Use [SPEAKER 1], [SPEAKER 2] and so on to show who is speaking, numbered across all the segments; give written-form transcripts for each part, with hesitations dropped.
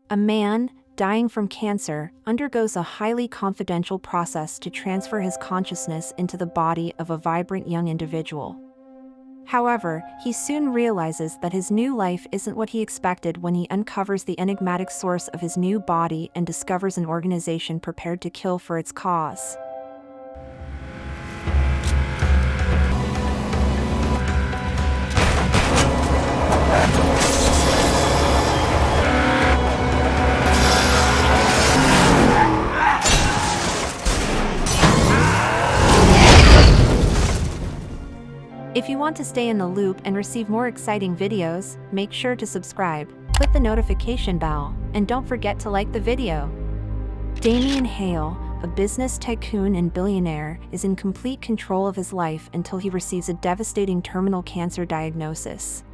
[SPEAKER 1] A man, dying from cancer, undergoes a highly confidential process to transfer his consciousness into the body of a vibrant young individual. However, he soon realizes that his new life isn't what he expected when he uncovers the enigmatic source of his new body and discovers an organization prepared to kill for its cause. If you want to stay in the loop and receive more exciting videos, make sure to subscribe, click the notification bell, and don't forget to like the video. Damian Hale, a business tycoon and billionaire, is in complete control of his life until he receives a devastating terminal cancer diagnosis.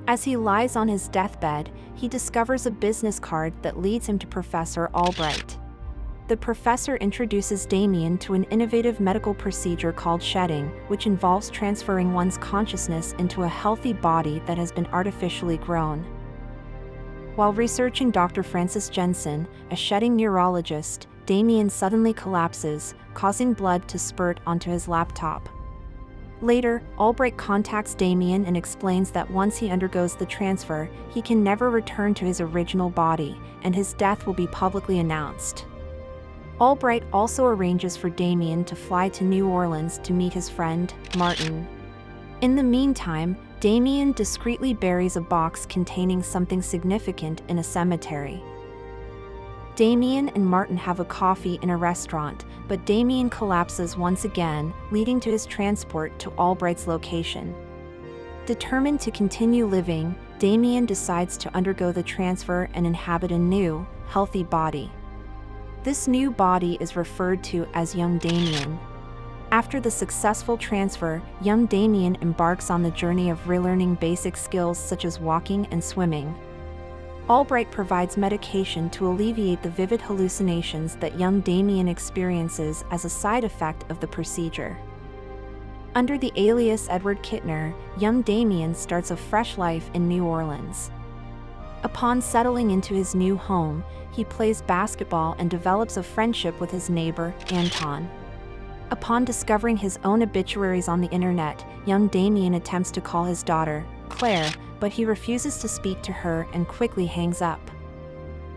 [SPEAKER 1] As he lies on his deathbed, he discovers a business card that leads him to Professor Albright. The professor introduces Damian to an innovative medical procedure called shedding, which involves transferring one's consciousness into a healthy body that has been artificially grown. While researching Dr. Francis Jensen, a shedding neurologist, Damian suddenly collapses, causing blood to spurt onto his laptop. Later, Albright contacts Damian and explains that once he undergoes the transfer, he can never return to his original body, and his death will be publicly announced. Albright also arranges for Damian to fly to New Orleans to meet his friend, Martin. In the meantime, Damian discreetly buries a box containing something significant in a cemetery. Damian and Martin have a coffee in a restaurant, but Damian collapses once again, leading to his transport to Albright's location. Determined to continue living, Damian decides to undergo the transfer and inhabit a new, healthy body. This new body is referred to as Young Damian. After the successful transfer, Young Damian embarks on the journey of relearning basic skills such as walking and swimming. Albright provides medication to alleviate the vivid hallucinations that Young Damian experiences as a side effect of the procedure. Under the alias Edward Kittner, Young Damian starts a fresh life in New Orleans. Upon settling into his new home, he plays basketball and develops a friendship with his neighbor, Anton. Upon discovering his own obituaries on the internet, Young Damian attempts to call his daughter, Claire, but he refuses to speak to her and quickly hangs up.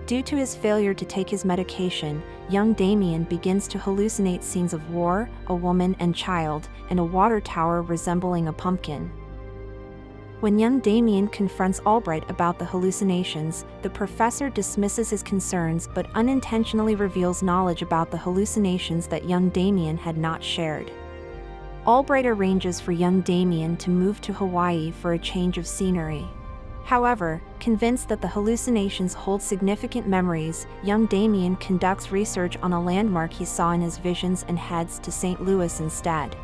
[SPEAKER 1] Due to his failure to take his medication, Young Damian begins to hallucinate scenes of war, a woman and child, and a water tower resembling a pumpkin. When Young Damian confronts Albright about the hallucinations, the professor dismisses his concerns but unintentionally reveals knowledge about the hallucinations that Young Damian had not shared. Albright arranges for Young Damian to move to Hawaii for a change of scenery. However, convinced that the hallucinations hold significant memories, Young Damian conducts research on a landmark he saw in his visions and heads to St. Louis instead.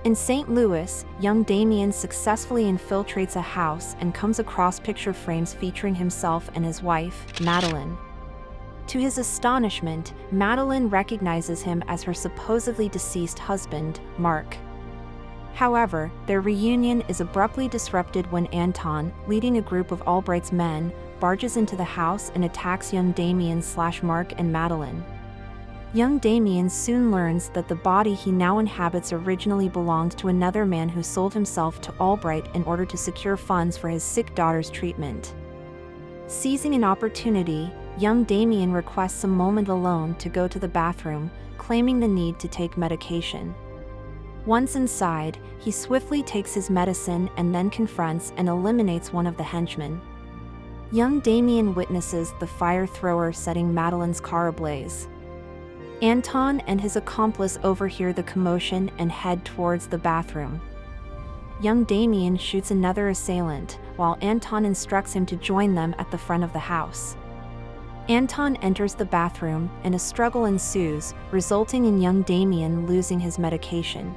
[SPEAKER 1] In St. Louis, Young Damian successfully infiltrates a house and comes across picture frames featuring himself and his wife, Madeline. To his astonishment, Madeline recognizes him as her supposedly deceased husband, Mark. However, their reunion is abruptly disrupted when Anton, leading a group of Albright's men, barges into the house and attacks Young Damian/Mark and Madeline. Young Damian soon learns that the body he now inhabits originally belonged to another man who sold himself to Albright in order to secure funds for his sick daughter's treatment. Seizing an opportunity, Young Damian requests a moment alone to go to the bathroom, claiming the need to take medication. Once inside, he swiftly takes his medicine and then confronts and eliminates one of the henchmen. Young Damian witnesses the fire thrower setting Madeline's car ablaze. Anton and his accomplice overhear the commotion and head towards the bathroom. Young Damian shoots another assailant, while Anton instructs him to join them at the front of the house. Anton enters the bathroom, and a struggle ensues, resulting in Young Damian losing his medication.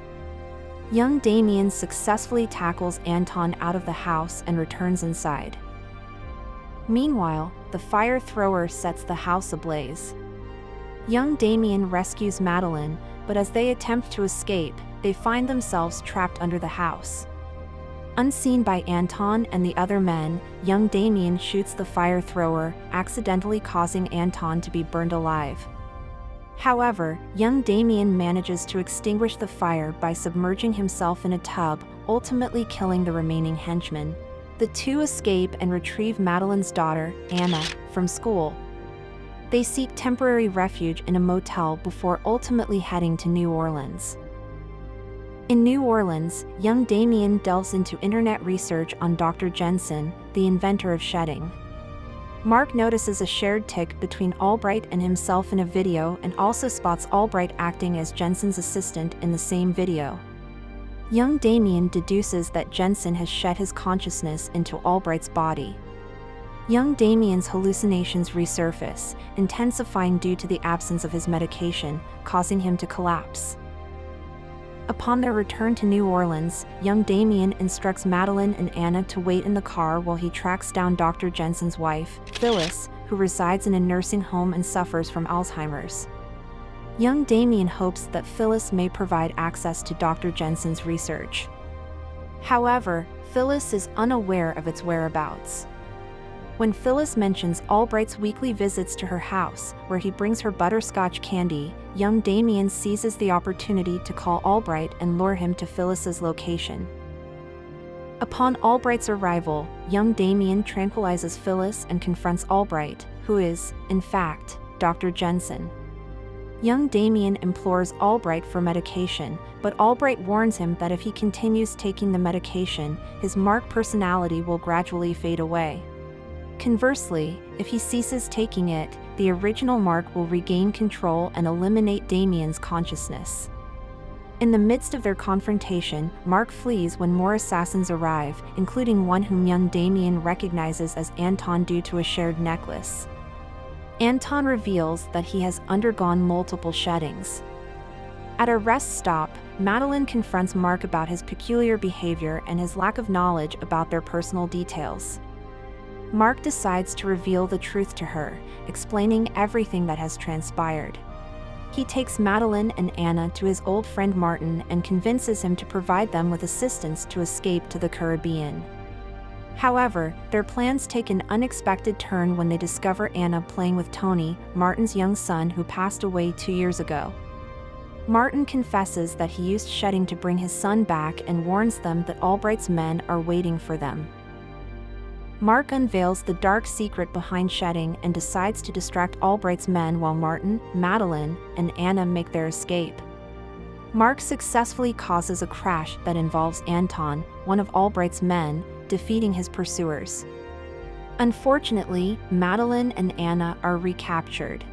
[SPEAKER 1] Young Damian successfully tackles Anton out of the house and returns inside. Meanwhile, the fire thrower sets the house ablaze. Young Damian rescues Madeline, but as they attempt to escape, they find themselves trapped under the house. Unseen by Anton and the other men, young Damian shoots the fire thrower, accidentally causing Anton to be burned alive. However, young Damian manages to extinguish the fire by submerging himself in a tub, ultimately killing the remaining henchmen. The two escape and retrieve Madeline's daughter, Anna, from school. They seek temporary refuge in a motel before ultimately heading to New Orleans. In New Orleans, young Damian delves into internet research on Dr. Jensen, the inventor of shedding. Mark notices a shared tic between Albright and himself in a video and also spots Albright acting as Jensen's assistant in the same video. Young Damian deduces that Jensen has shed his consciousness into Albright's body. Young Damian's hallucinations resurface, intensifying due to the absence of his medication, causing him to collapse. Upon their return to New Orleans, young Damian instructs Madeline and Anna to wait in the car while he tracks down Dr. Jensen's wife, Phyllis, who resides in a nursing home and suffers from Alzheimer's. Young Damian hopes that Phyllis may provide access to Dr. Jensen's research. However, Phyllis is unaware of its whereabouts. When Phyllis mentions Albright's weekly visits to her house, where he brings her butterscotch candy, young Damian seizes the opportunity to call Albright and lure him to Phyllis's location. Upon Albright's arrival, young Damian tranquilizes Phyllis and confronts Albright, who is, in fact, Dr. Jensen. Young Damian implores Albright for medication, but Albright warns him that if he continues taking the medication, his Mark personality will gradually fade away. Conversely, if he ceases taking it, the original Mark will regain control and eliminate Damian's consciousness. In the midst of their confrontation, Mark flees when more assassins arrive, including one whom young Damian recognizes as Anton due to a shared necklace. Anton reveals that he has undergone multiple sheddings. At a rest stop, Madeline confronts Mark about his peculiar behavior and his lack of knowledge about their personal details. Mark decides to reveal the truth to her, explaining everything that has transpired. He takes Madeline and Anna to his old friend Martin and convinces him to provide them with assistance to escape to the Caribbean. However, their plans take an unexpected turn when they discover Anna playing with Tony, Martin's young son who passed away 2 years ago. Martin confesses that he used shedding to bring his son back and warns them that Albright's men are waiting for them. Mark unveils the dark secret behind shedding and decides to distract Albright's men while Martin, Madeline, and Anna make their escape. Mark successfully causes a crash that involves Anton, one of Albright's men, defeating his pursuers. Unfortunately, Madeline and Anna are recaptured.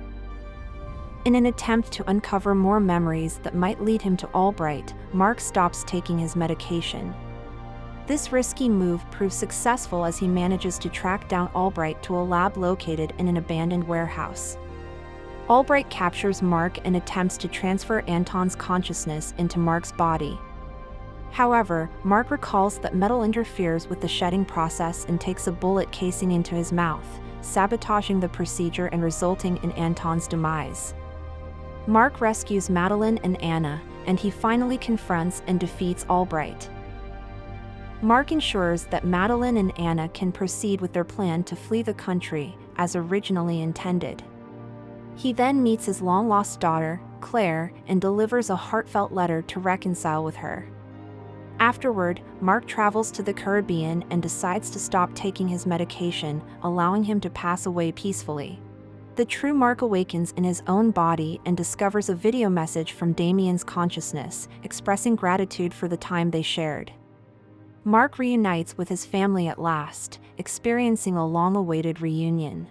[SPEAKER 1] In an attempt to uncover more memories that might lead him to Albright, Mark stops taking his medication. This risky move proves successful as he manages to track down Albright to a lab located in an abandoned warehouse. Albright captures Mark and attempts to transfer Anton's consciousness into Mark's body. However, Mark recalls that metal interferes with the shedding process and takes a bullet casing into his mouth, sabotaging the procedure and resulting in Anton's demise. Mark rescues Madeline and Anna, and he finally confronts and defeats Albright. Mark ensures that Madeline and Anna can proceed with their plan to flee the country, as originally intended. He then meets his long-lost daughter, Claire, and delivers a heartfelt letter to reconcile with her. Afterward, Mark travels to the Caribbean and decides to stop taking his medication, allowing him to pass away peacefully. The true Mark awakens in his own body and discovers a video message from Damian's consciousness, expressing gratitude for the time they shared. Mark reunites with his family at last, experiencing a long-awaited reunion.